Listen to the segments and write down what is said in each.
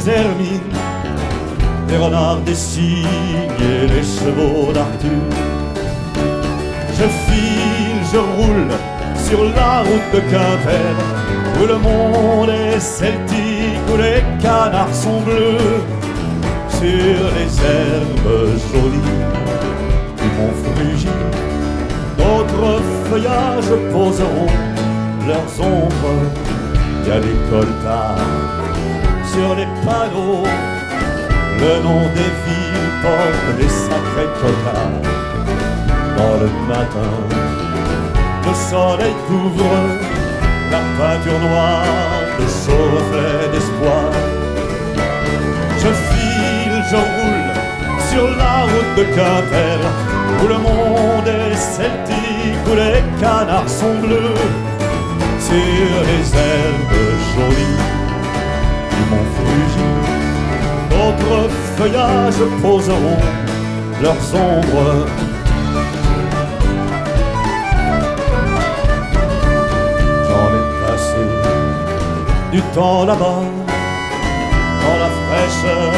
des hermines, des renards, des cygnes et les chevaux d'Arthur. Je file, je roule sur la route de Quimper, où le monde est celtique, où les canards sont bleus. Sur les herbes jolies du mont Frugis, d'autres feuillages poseront leurs ombres. Il y a des coltards sur les panneaux, le nom des villes porte des sacrés cocards. Dans le matin, le soleil couvre la peinture noire de chauds reflets d'espoir. Je file, je roule sur la route de Quimper, où le monde est celtique, où les canards sont bleus. Sur les herbes jolies du mont Frugis, d'autres feuillages poseront leurs ombres. J'en ai passé du temps là-bas, dans la fraîcheur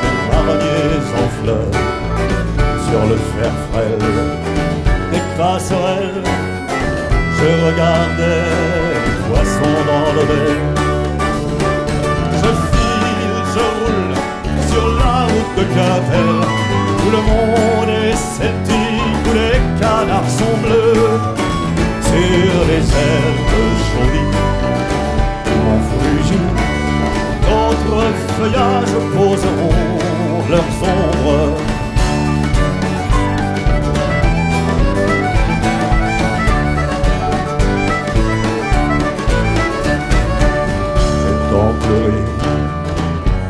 des marronniers en fleurs, sur le fer frêle des passerelles. Je regardais les poissons dans l'eau mer. Je file, je roule sur la route de Quimper, où le monde est celtique, où les canards sont bleus. Sur les herbes jolies du mont Frugis, d'autres feuillages poseront leurs ombres.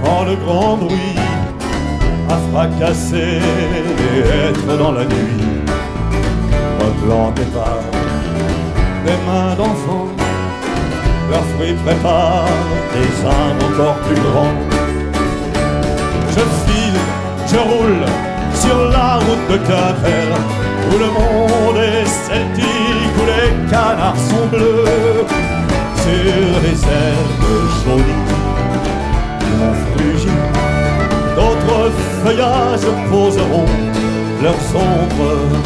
Quand le grand bruit a fracassé les hêtres dans la nuit, replantés par des mains d'enfants, leurs fruits préparent des arbres encore plus grands. Je file, je roule sur la route de Quimper, où le monde est celtique, où les canards sont bleus. Sur les herbes jolies du mont Frugis, d'autres feuillages poseront leurs ombres.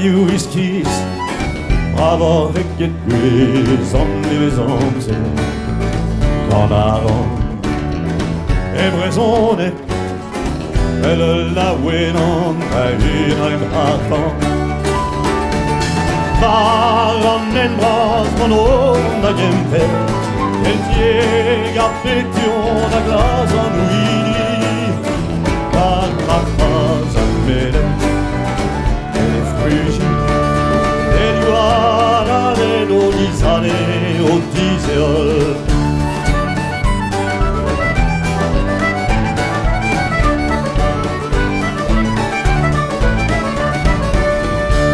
You whiskies, bravo vilket guld som ni visste. Canards et braisonnet, eller la winon är en harpan. Varann en bras från åndagen fäll, helt jägarpetjon av glasen wini. Carapazan med den et gloire les dos années aux 10 heures.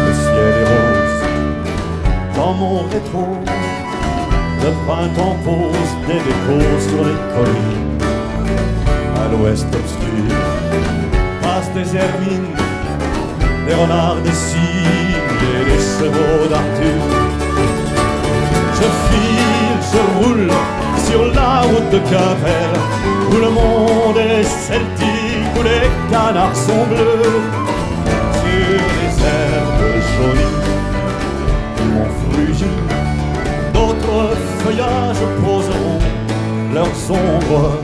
Le ciel est rose dans mon rétro, le printemps pose des échos sur les collines. À l'ouest obscur passent des hermines, des renards, des cygnes et des chevaux d'Arthur. Je file, je roule sur la route de Quimper, où le monde est celtique, où les canards sont bleus. Sur les herbes jolies du mont Frugis, d'autres feuillages poseront leurs ombres.